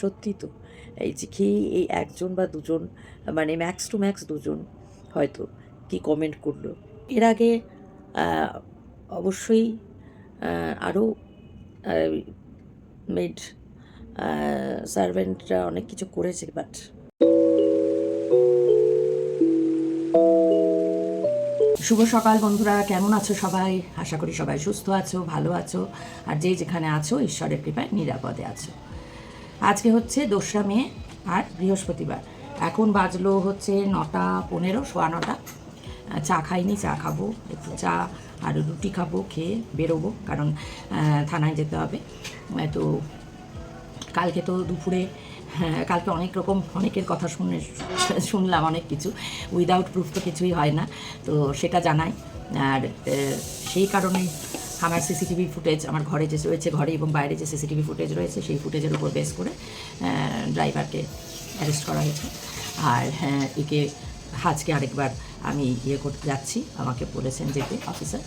সত্যি তো এই যে খেয়ে এই একজন বা দুজন, মানে ম্যাক্স টু ম্যাক্স দুজন হয়তো কি কমেন্ট করলো। এর আগে অবশ্যই আরও মেড সার্ভেন্টরা অনেক কিছু করেছে, বাট শুভ সকাল বন্ধুরা, কেমন আছো সবাই? আশা করি সবাই সুস্থ আছো, ভালো আছো, আর যে যেখানে আছো ঈশ্বরের কৃপায় নিরাপদে আছো। আজকে হচ্ছে 2রা মে আর বৃহস্পতিবার। এখন বাজলো হচ্ছে 9:15, 9:15। চা খাইনি, চা খাবো, একটু চা আর রুটি খাবো, খেয়ে বেরোবো, কারণ থানায় যেতে হবে। তো কালকে তো দুপুরে, কালকে অনেক রকম অনেকের কথা শুনলাম, অনেক কিছু উইদাউট প্রুফ তো কিছুই হয় না, তো সেটা জানাই। আর সেই কারণে আমার সিসিটিভি ফুটেজ, আমার ঘরে যে রয়েছে, ঘরে এবং বাইরে যে সিসিটিভি ফুটেজ রয়েছে, সেই ফুটেজের উপর বেস করে ড্রাইভারকে অ্যারেস্ট করা হয়েছে। আর একে আজকে আরেকবার আমি করতে যাচ্ছি, আমাকে বলেছেন যেতে অফিসার,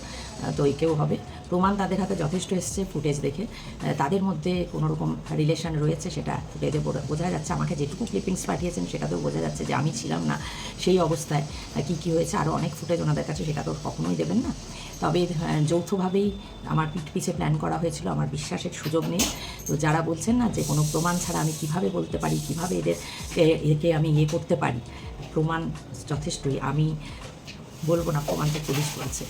তো একেও হবে। প্রমাণ তাদের হাতে যথেষ্ট এসছে, ফুটেজ দেখে তাদের মধ্যে কোনো রকম রিলেশন রয়েছে সেটা ফুটেজে বোঝা যাচ্ছে। আমাকে যেটুকু ক্লিপিংস পাঠিয়েছেন সেটাতেও বোঝা যাচ্ছে যে আমি ছিলাম না সেই অবস্থায়, কী হয়েছে। আরও অনেক ফুটেজ ওনাদের কাছে, সেটা তো কখনোই দেবেন না। তবে যৌথভাবেই আমার পিছে প্ল্যান করা হয়েছিল, আমার বিশ্বাসের সুযোগ নেই। তো যারা বলছেন না যে কোনো প্রমাণ ছাড়া আমি কিভাবে বলতে পারি, কিভাবে একে আমি করতে পারি, প্রমাণ যথেষ্টই। আমি বলবো না, প্রমাণটা পুলিশ করেছে।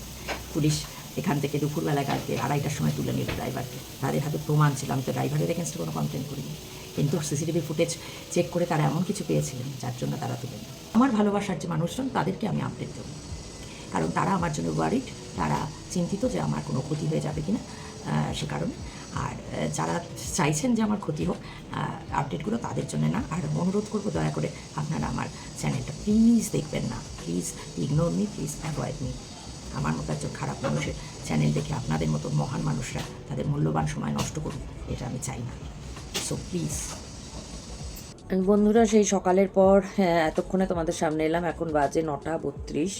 পুলিশ এখান থেকে দুপুরবেলায় কালকে 2:30টার সময় তুলে নিল ড্রাইভারকে, তাদের হাতে প্রমাণ ছিল। আমি তো ড্রাইভারের এগেনস্টে কোনো কমপ্লেন করিনি, কিন্তু সিসিটিভি ফুটেজ চেক করে তারা এমন কিছু পেয়েছিলেন যার জন্য তারা তুলে নিল। আমার ভালোবাসার যে মানুষজন, তাদেরকে আমি আপডেট দেবো, কারণ তারা আমার জন্য ওয়ারিড, তারা চিন্তিত যে আমার কোনো ক্ষতি হয়ে যাবে কি না, সে কারণে। আর যারা চাইছেন যে আমার ক্ষতি হোক, আপডেটগুলো তাদের জন্য না। আর অনুরোধ করবো, দয়া করে আপনারা আমার চ্যানেলটা প্লিজ দেখবেন না, please ignore me, please avoid me. আমার মতো একজন খারাপ মানুষের চ্যানেল দেখে আপনাদের মতো মহান মানুষরা তাদের মূল্যবান সময় নষ্ট করুন, এটা আমি চাই না। সো প্লিজ বন্ধুরা, সেই সকালের পর এতক্ষণে তোমাদের সামনে এলাম। এখন বাজে 9:32।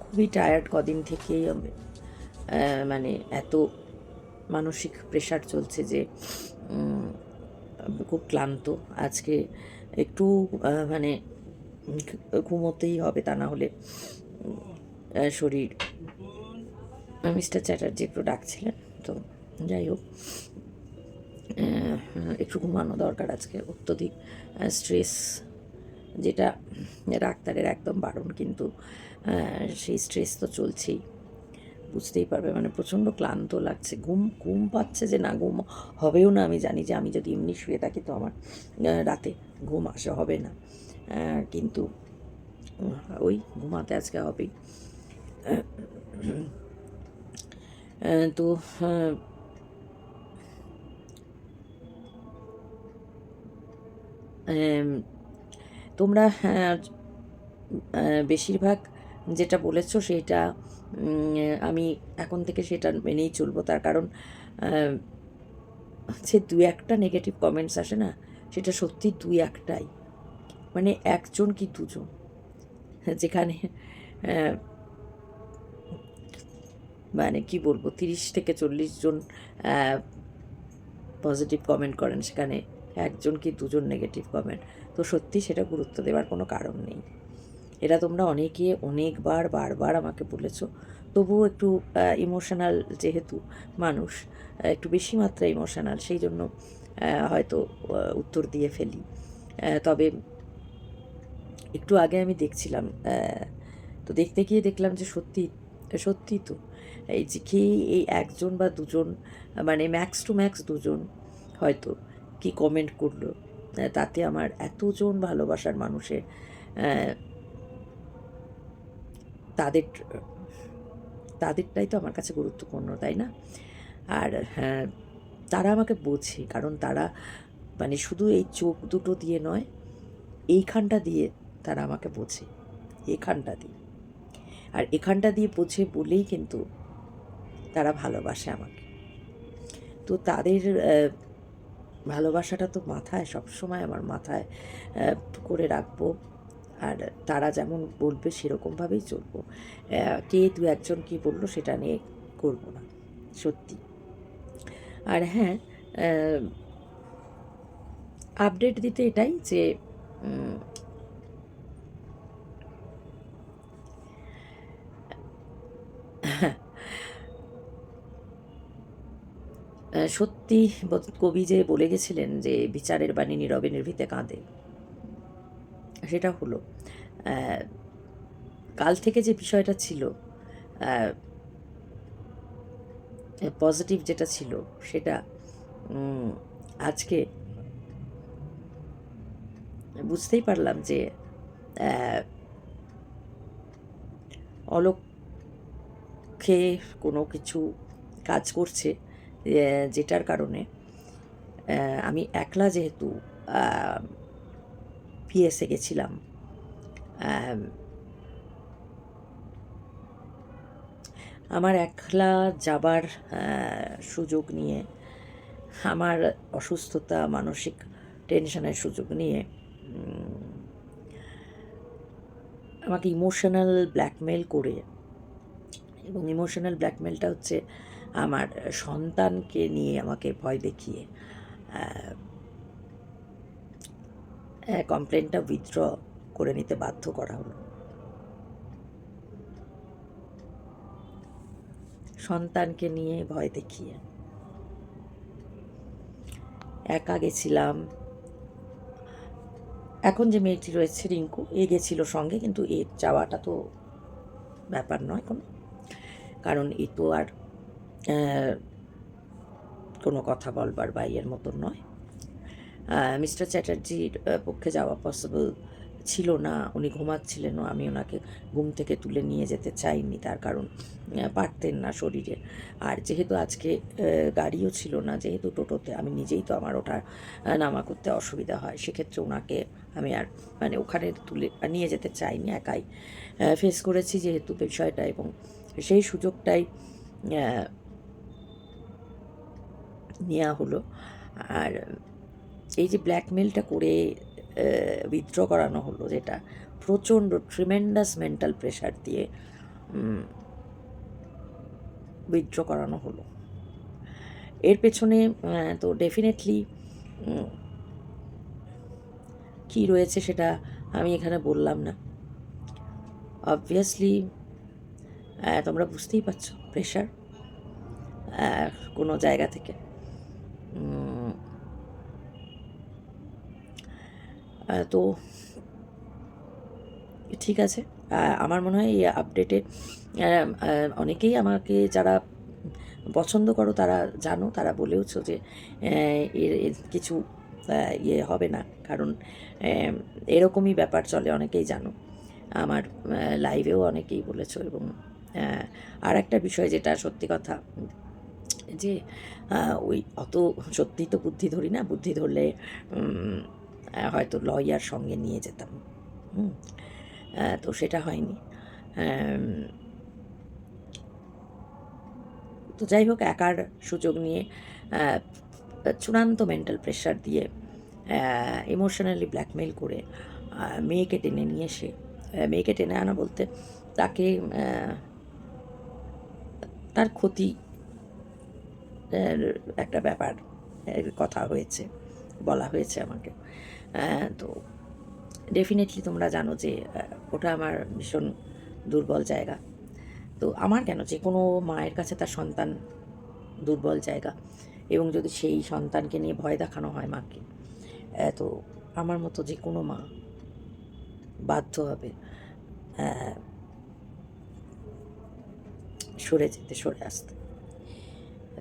খুবই টায়ার্ড, কদিন থেকেই মানে এত মানসিক প্রেশার চলছে যে খুব ক্লান্ত। আজকে একটু মানে ঘুমোতেই হবে, তা না হলে শরীর। মিস্টার চ্যাটার্জি একটু ডাকছিলেন, তো যাই হোক, একটু ঘুমানো দরকার। আজকে অত্যধিক স্ট্রেস, যেটা ডাক্তারের একদম বারণ, কিন্তু সেই স্ট্রেস তো চলছেই, বুঝতেই পারবে। মানে প্রচণ্ড ক্লান্ত লাগছে, ঘুম পাচ্ছে যে না, ঘুম হবেও না। আমি জানি যে আমি যদি এমনি শুয়ে থাকি তো আমার রাতে ঘুম আসা হবে না, কিন্তু ওই ঘুমাতে আজকে হবেই। তো তোমরা বেশিরভাগ যেটা বলেছো সেটা আমি এখন থেকে সেটা মেনেই চলবো। তার কারণ যে 2-1টা নেগেটিভ কমেন্টস আসে না, সেটা সত্যি 2-1টাই, মানে একজন কি দুজন, যেখানে মানে কি বলবো, 30 থেকে 40 জন পজিটিভ কমেন্ট করেন, সেখানে একজন কি দুজন নেগেটিভ কমেন্ট। তো সত্যি সেটা গুরুত্ব দেওয়ার কোনো কারণ নেই। এটা তোমরা অনেকে অনেকবার বারবার আমাকে বলেছো, তবুও একটু ইমোশনাল যেহেতু মানুষ, একটু বেশি মাত্রা ইমোশনাল, সেই জন্য হয়তো উত্তর দিয়ে ফেলি। তবে একটু আগে আমি দেখছিলাম, তো দেখতে গিয়ে দেখলাম যে সত্যি সত্যি তো এই যে খেয়ে এই একজন বা দুজন, মানে ম্যাক্স টু ম্যাক্স দুজন হয়তো কি কমেন্ট করলো, তাতে আমার এতজন ভালোবাসার মানুষের তাদের তাদেরটাই তো আমার কাছে গুরুত্বপূর্ণ, তাই না? আর তারা আমাকে বোঝে, কারণ তারা মানে শুধু এই চোখ দুটো দিয়ে নয়, এইখানটা দিয়ে তারা আমাকে বোঝে, এখানটা দিয়ে। আর এখানটা দিয়ে বোঝে বলেই কিন্তু তারা ভালোবাসে আমাকে। তো তাদের ভালোবাসাটা তো মাথায়, সবসময় আমার মাথায় করে রাখবো। আর তারা যেমন বলবে সেরকমভাবেই চলবো। কে 2-1জন কী বললো সেটা নিয়ে করবো না, সত্যি। আর হ্যাঁ, আপডেট দিতে এটাই যে সত্যি কবি যে বলে গেছিলেন যে বিচারের বাণী নীরবে নির্ভীতে কাঁদে, সেটা হলো। কাল থেকে যে বিষয়টা ছিল, পজিটিভ যেটা ছিল, সেটা আজকে বুঝতেই পারলাম যে অলক্ষ্যে কোনো কিছু কাজ করছে, যেটার কারণে আমি একলা যেহেতু পিএসে গেছিলাম, আমার একলা যাবার সুযোগ নিয়ে, আমার অসুস্থতা, মানসিক টেনশনের সুযোগ নিয়ে আমাকে ইমোশনাল ব্ল্যাকমেল করে, এবং ইমোশনাল ব্ল্যাকমেলটা হচ্ছে আমার সন্তানকে নিয়ে আমাকে ভয় দেখিয়ে কমপ্লেনটা উইথড্র করে নিতে বাধ্য করা হলো। সন্তানকে নিয়ে ভয় দেখিয়ে একা গেছিলাম। এখন যে মেয়েটি রয়েছে রিঙ্কু, এ গেছিল সঙ্গে, কিন্তু এর যাওয়াটা তো ব্যাপার নয় কোনো, কারণ এ তো আর কোনো কথা বলবার বা এর মতন নয়। মিস্টার চ্যাটার্জির পক্ষে যাওয়া পসিবল ছিল না, উনি ঘুমাচ্ছিলেনও, আমি ওনাকে ঘুম থেকে তুলে নিয়ে যেতে চাইনি, তার কারণ পারতেন না শরীরে। আর যেহেতু আজকে গাড়িও ছিল না, যেহেতু টোটোতে আমি নিজেই তো আমার ওটা নামা করতে অসুবিধা হয়, সেক্ষেত্রে ওনাকে আমি আর মানে ওখানে তুলে নিয়ে যেতে চাইনি, একাই ফেস করেছি যেহেতু বিষয়টা, এবং সেই সুযোগটাই নেওয়া হলো। আর এই যে ব্ল্যাকমেলটা করে উইথড্র করানো হলো, যেটা প্রচণ্ড ট্রিমেন্ডাস মেন্টাল প্রেশার দিয়ে উইথড্র করানো হলো, এর পেছনে তো ডেফিনেটলি কী রয়েছে সেটা আমি এখানে বললাম না। অবভিয়াসলি তোমরা বুঝতেই পারছো প্রেশার কোনো জায়গা থেকে। তো ঠিক আছে, আমার মনে হয় এই আপডেটে অনেকেই আমাকে যারা পছন্দ করো তারা জানো, তারা বলেওছো যে এর কিছু ইয়ে হবে না, কারণ এরকমই ব্যাপার চলে, অনেকেই জানো, আমার লাইভেও অনেকেই বলেছো। এবং আর একটা বিষয় যেটা সত্যি কথা, যে ওই অত সত্যি তো বুদ্ধি ধরি না, বুদ্ধি ধরলে হয়তো লয়ার সঙ্গে নিয়ে যেতাম, তো সেটা হয়নি। তো যাই হোক, একার সুযোগ নিয়ে চূড়ান্ত মেন্টাল প্রেশার দিয়ে ইমোশনালি ব্ল্যাকমেল করে মেয়েকে টেনে নিয়ে এসে, মেয়েকে টেনে আনা বলতে তাকে তার ক্ষতি একটা ব্যাপার কথা হয়েছে, বলা হয়েছে আমাকে। তো ডেফিনেটলি তোমরা জানো যে ওটা আমার ভীষণ দুর্বল জায়গা। তো আমার কেন, যে কোনো মায়ের কাছে তার সন্তান দুর্বল জায়গা, এবং যদি সেই সন্তানকে নিয়ে ভয় দেখানো হয় মাকে, তো আমার মতো যে কোনো মা বাধ্য হবে সরে যেতে, সরে আসতে।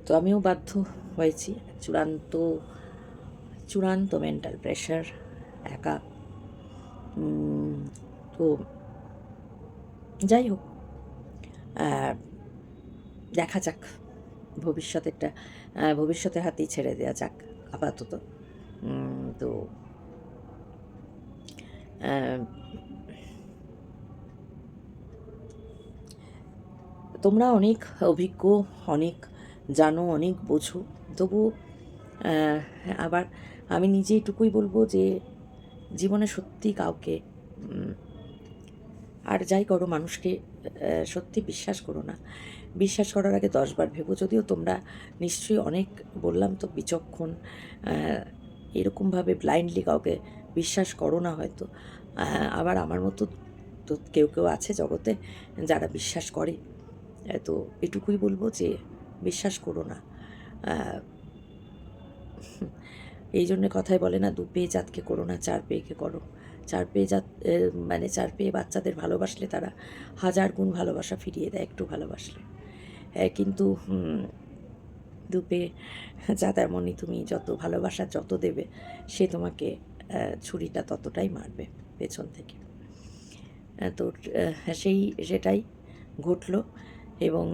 তো আমিও বাধ্য হয়েছি। চূড়ান্ত মেন্টাল প্রেশার, একা। তো যাই হোক, দেখা যাক, ভবিষ্যতের হাতেই ছেড়ে দেওয়া যাক আপাতত। তো তোমরা অনেক অভিজ্ঞ, অনেক জানো, অনেক বোঝো, তবু আবার আমি নিজে এটুকুই বলবো যে জীবনে সত্যি কাউকে, আর যাই করো, মানুষকে সত্যি বিশ্বাস করো না। বিশ্বাস করার আগে 10 বার ভেবো। যদিও তোমরা নিশ্চয়ই অনেক, বললাম তো, বিচক্ষণ, এরকমভাবে ব্লাইন্ডলি কাউকে বিশ্বাস করো না হয়তো। আবার আমার মতো তো কেউ কেউ আছে জগতে যারা বিশ্বাস করে। তো এটুকুই বলবো যে বিশ্বাস করো না। এই জন্যে কথায় বলে না, 2 পেয়ে জাতকে করো না, 4 পেয়েকে করো। 4 পেয়ে জাত মানে 4 পেয়ে বাচ্চাদের ভালোবাসলে তারা 1000 গুণ ভালোবাসা ফিরিয়ে দেয় একটু ভালোবাসলে। কিন্তু 2 পেয়ে জাত এমনই, তুমি যত ভালোবাসা যত দেবে সে তোমাকে ছুরিটা ততটাই মারবে পেছন থেকে। তো সেটাই ঘটল। এবং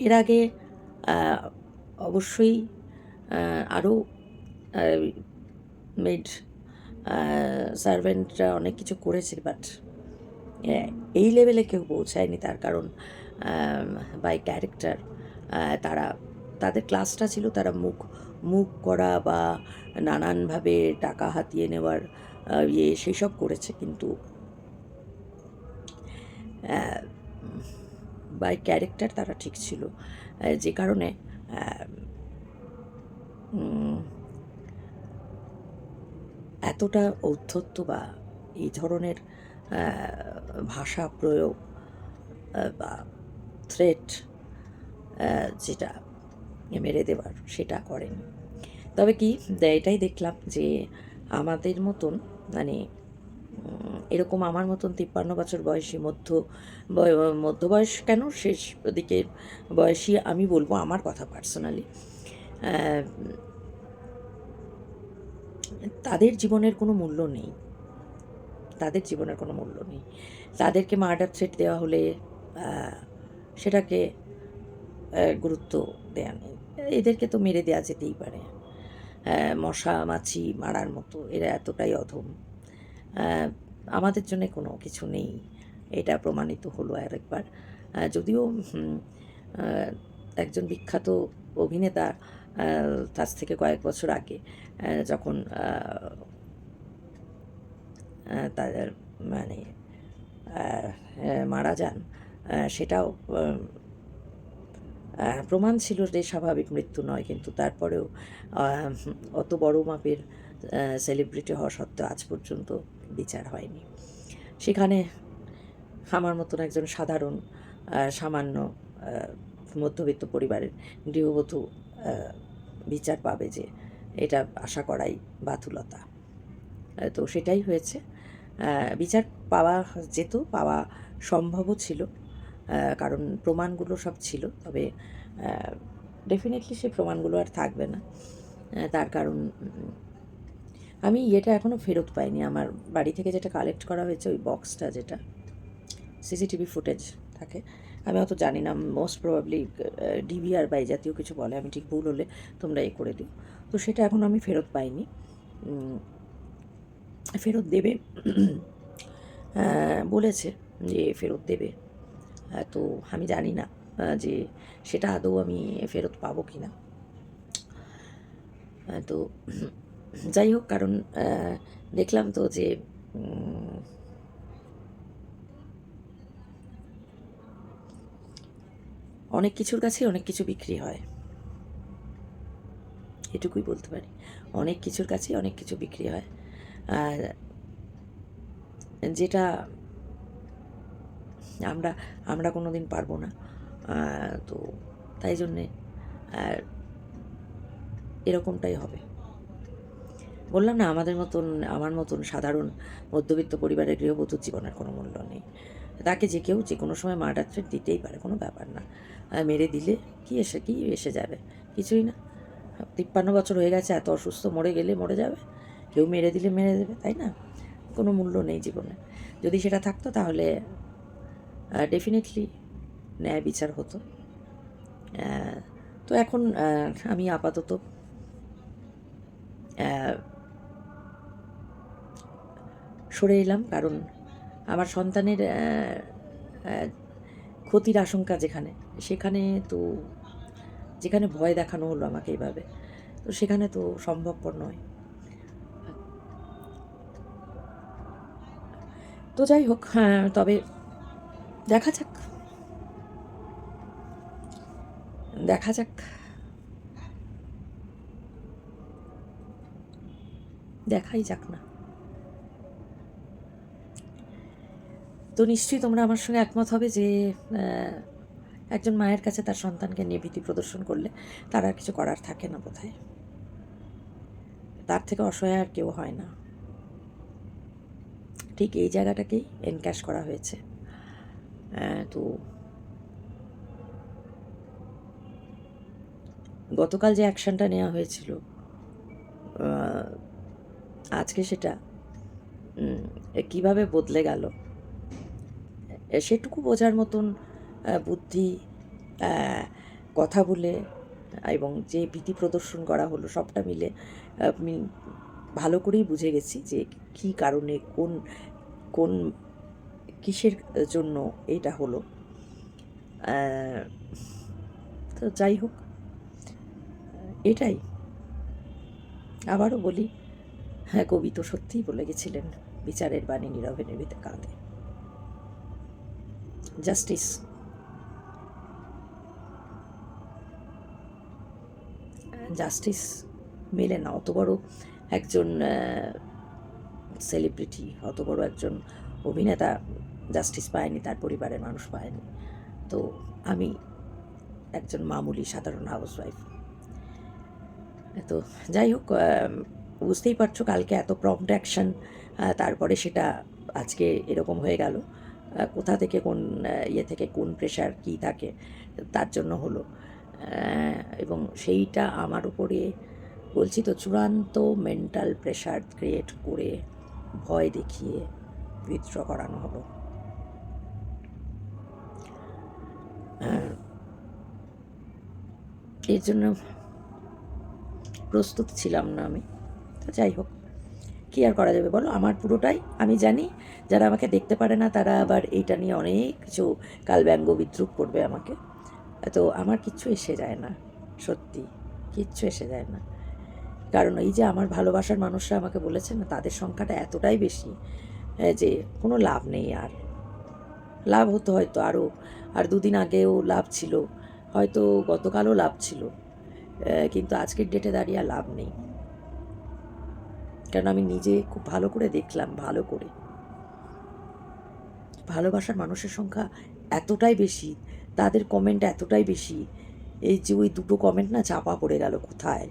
এর আগে অবশ্যই আরও মেড সার্ভেন্টরা অনেক কিছু করেছে, বাট এই লেভেলে কেউ পৌঁছায়নি। তার কারণ বাই ক্যারেক্টার তারা, তাদের ক্লাসটা ছিল তারা মুখ করা বা নানানভাবে টাকা হাতিয়ে নেওয়ার সেসব করেছে, কিন্তু বাই ক্যারেক্টার তারা ঠিক ছিল, যে কারণে এতটা ঔদ্ধত্য বা এই ধরনের ভাষা প্রয়োগ বা থ্রেট যেটা মেরে দেওয়ার সেটা করেন। তবে কি এটাই দেখলাম যে আমাদের মতন মানে এরকম আমার মতন 53 বছর বয়সী মধ্য বয়স কেন, শেষ দিকের বয়সী আমি বলবো, আমার কথা পার্সোনালি, তাদের জীবনের কোনো মূল্য নেই। তাদের জীবনের কোনো মূল্য নেই। তাদেরকে মার্ডার থ্রেট দেওয়া হলে সেটাকে গুরুত্ব দেয়া নেই। এদেরকে তো মেরে দেওয়া যেতেই পারে, মশা মাছি মারার মতো। এরা এতটাই অধম, আমাদের জন্য কোনো কিছু নেই, এটা প্রমাণিত হলো আরেকবার। যদিও একজন বিখ্যাত অভিনেতা তার থেকে কয়েক বছর আগে যখন তাদের মানে মারা যান, সেটাও প্রমাণ ছিল যে স্বাভাবিক মৃত্যু নয়, কিন্তু তারপরেও অত বড় মাপের সেলিব্রিটি হওয়া সত্ত্বেও আজ পর্যন্ত বিচার হয়নি। সেখানে আমার মতন একজন সাধারণ সামান্য মধ্যবিত্ত পরিবারের গৃহবধূ বিচার পাবে, যে এটা আশা করাই বাতুলতা। তো সেটাই হয়েছে। বিচার পাওয়া যেত, পাওয়া সম্ভবও ছিল, কারণ প্রমাণগুলো সব ছিল। তবে ডেফিনেটলি সেই প্রমাণগুলো আর থাকবে না। তার কারণ আমি এটা এখনও ফেরত পাইনি। আমার বাড়ি থেকে যেটা কালেক্ট করা হয়েছে, ওই বক্সটা যেটা সিসিটিভি ফুটেজ থাকে, আমি অত জানি না, মোস্ট প্রবাবলি ডিভিআর বা এই জাতীয় কিছু বলে, আমি ঠিক ভুল হলে তোমরা এ করে দিও। তো সেটা এখন আমি ফেরত পাইনি, ফেরত দেবে বলেছে যে ফেরত দেবে। তো আমি জানি না যে সেটা আদৌ আমি ফেরত পাবো কি না। তো যাই হোক, কারণ দেখলাম তো যে অনেক কিছুর কাছে অনেক কিছু বিক্রি হয়, এটুকুই বলতে পারি। অনেক কিছুর কাছে অনেক কিছু বিক্রি হয়, আর যেটা আমরা আমরা কোনো দিন পারবো না। তো তাই জন্যে এরকমটাই হবে। বললাম না, আমার মতন সাধারণ মধ্যবিত্ত পরিবারের গৃহবধূর জীবনের কোনো মূল্য নেই। তাকে যে কেউ যে কোনো সময় মার্ডার থ্রেট দিতেই পারে, কোনো ব্যাপার না। মেরে দিলে কি এসে যাবে, কিছুই না। 53 বছর হয়ে গেছে, এত অসুস্থ, মরে গেলে মরে যাবে, কেউ মেরে দিলে মেরে দেবে, তাই না? কোনো মূল্য নেই জীবনে। যদি সেটা থাকতো তাহলে ডেফিনেটলি ন্যায় বিচার হতো। তো এখন আমি আপাতত সরে এলাম, কারণ আমার সন্তানের ক্ষতির আশঙ্কা সেখানে তো যেখানে ভয় দেখানো হলো আমাকে এইভাবে, তো সেখানে তো সম্ভবপর নয়। তো যাই হোক, তবে দেখা যাক দেখাই যাক না। তো নিশ্চয়ই তোমরা আমার সঙ্গে একমত হবে যে একজন মায়ের কাছে তার সন্তানকে নিয়ে ভীতি প্রদর্শন করলে তার আর কিছু করার থাকে না বোধহয়। তার থেকে অসহায় আর কেউ হয় না। ঠিক এই জায়গাটাকেই এনক্যাশ করা হয়েছে। তো গতকাল যে অ্যাকশনটা নেওয়া হয়েছিল, আজকে সেটা কিভাবে বদলে গেল সেটুকু বোঝার মতন বুদ্ধি, কথা বলে এবং যে ভীতি প্রদর্শন করা হলো সবটা মিলে আমি ভালো করেই বুঝে গেছি যে কী কারণে কোন কোন কিসের জন্য এটা হলো। তো যাই হোক, এটাই আবারও বলি, হ্যাঁ, কবি তো সত্যিই বলে গেছিলেন, বিচারের বাণী নীরবে নির্ভীতে কাঁদে। জাস্টিস জাস্টিস মেলে না। অত বড় একজন সেলিব্রিটি, অত বড় একজন অভিনেতা জাস্টিস পায়নি, তার পরিবারের মানুষ পায়নি। তো আমি একজন মামুলি সাধারণ হাউসওয়াইফ। তো যাই হোক, বুঝতেই পারছো কালকে এত প্রম্পট অ্যাকশন, তারপরে সেটা আজকে এরকম হয়ে গেল। কোথা থেকে কোন ইয়ে থেকে কোন প্রেশার কী থাকে তার জন্য হলো। এবং সেইটা আমার উপরে বলছি তো চূড়ান্ত মেন্টাল প্রেশার ক্রিয়েট করে ভয় দেখিয়ে উইথড্র করানো হলো। এর জন্য প্রস্তুত ছিলাম না আমি। তো যাই হোক, কী আর করা যাবে বলো। আমার পুরোটাই আমি জানি, যারা আমাকে দেখতে পারে না তারা আবার এইটা নিয়ে অনেক কিছু কালব্যঙ্গ বিদ্রূপ করবে আমাকে। তো আমার কিচ্ছু এসে যায় না, সত্যি কিচ্ছু এসে যায় না। কারণ এই যে আমার ভালোবাসার মানুষরা আমাকে বলেছে না, তাদের সংখ্যাটা এতটাই বেশি যে কোনো লাভ নেই। আর লাভ হতো হয়তো আর দুদিন আগেও লাভ ছিল, হয়তো গতকালও লাভ ছিল, কিন্তু আজকের ডেটে দাঁড়িয়ে আর লাভ নেই। কারণ আমি নিজে খুব ভালো করে দেখলাম, ভালো করে ভালোবাসার মানুষের সংখ্যা এতটাই বেশি, তাদের কমেন্ট এতটাই বেশি। এই যে ওই দুটো কমেন্ট না চাপা পড়ে গেল কোথায়,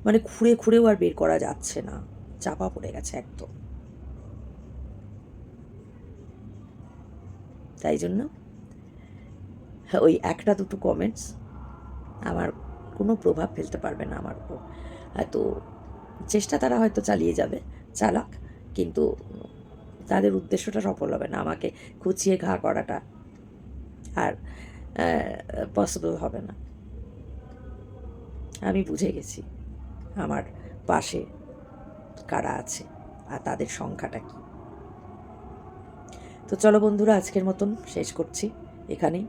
মানে খুঁড়ে খুঁড়েও আর বের করা যাচ্ছে না, চাপা পড়ে গেছে একদম। তাই জন্য ওই একটা দুটো কমেন্টস আমার কোনো প্রভাব ফেলতে পারবে না আমার উপর। তো চেষ্টা তারা হয়তো চালিয়ে যাবে, চালাক, কিন্তু তাদের উদ্দেশ্যটা সফল হবে না। আমাকে খুঁচিয়ে ঘা করাটা আর পসিবল হবে না। আমি বুঝে গেছি আমার পাশে কারা আছে আর তাদের সংখ্যাটা কী। তো চলো বন্ধুরা, আজকের মতন শেষ করছি এখানেই।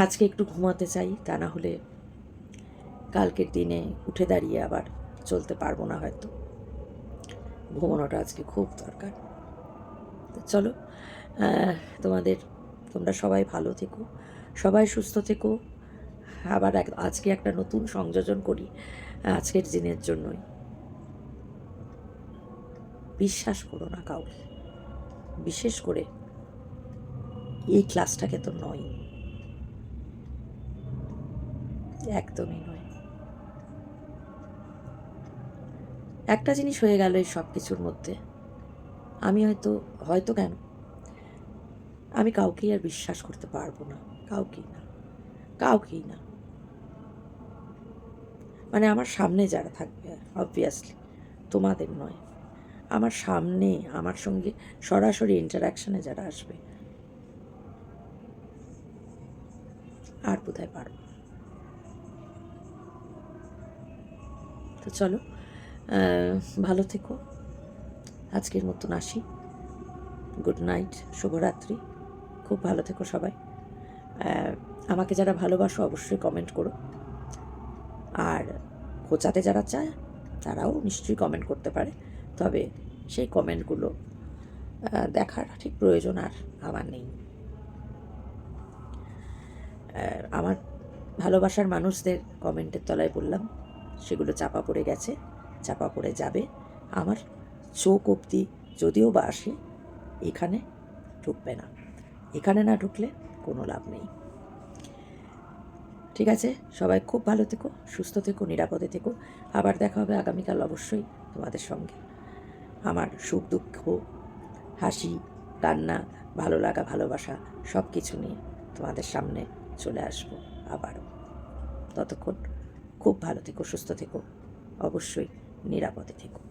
আজকে একটু ঘুমাতে চাই, তা না হলে কালকের দিনে উঠে দাঁড়িয়ে আবার চলতে পারবো না হয়তো। ঘুমানোটা আজকে খুব দরকার। তো চলো, তোমরা সবাই ভালো থেকো, সবাই সুস্থ থেকো। আবার আজকে একটা নতুন সংযোজন করি আজকের দিনের জন্যই। বিশ্বাস করো না কাউকে, বিশেষ করে এই ক্লাসটাকে তো নয়, একদমই নয়। একটা জিনিস হয়ে গেল এই সব কিছুর মধ্যে, আমি হয়তো কেন আমি কাউকেই আর বিশ্বাস করতে পারবো না, কাউকেই না। মানে আমার সামনে যারা থাকবে, অবভিয়াসলি তোমাদের নয়, আমার সামনে আমার সঙ্গে সরাসরি ইন্টারাকশানে যারা আসবে, আর বোধহয় পারব। তো চলো, ভালো থেকো, আজকের মতন আসি। গুড নাইট, শুভরাত্রি, খুব ভালো থেকো সবাই। আমাকে যারা ভালোবাসো অবশ্যই কমেন্ট করো, আর খোঁচাতে যারা চায় তারাও নিশ্চয়ই কমেন্ট করতে পারে, তবে সেই কমেন্টগুলো দেখার ঠিক প্রয়োজন আর আমার নেই। আমার ভালোবাসার মানুষদের কমেন্টের তলায় বললাম সেগুলো চাপা পড়ে গেছে, চাপা পড়ে যাবে। আমার চোখ অবধি যদিও বা আসে, এখানে ঢুকবে না। এখানে না ঢুকলে কোনো লাভ নেই। ঠিক আছে, সবাই খুব ভালো থেকো, সুস্থ থেকো, নিরাপদে থেকো। আবার দেখা হবে আগামীকাল অবশ্যই তোমাদের সঙ্গে। আমার সুখ দুঃখ, হাসি কান্না, ভালো লাগা ভালোবাসা সব কিছু নিয়ে তোমাদের সামনে চলে আসবো আবারও। ততক্ষণ খুব ভালো থেকো, সুস্থ থেকো, অবশ্যই নিরাপদে থেকো।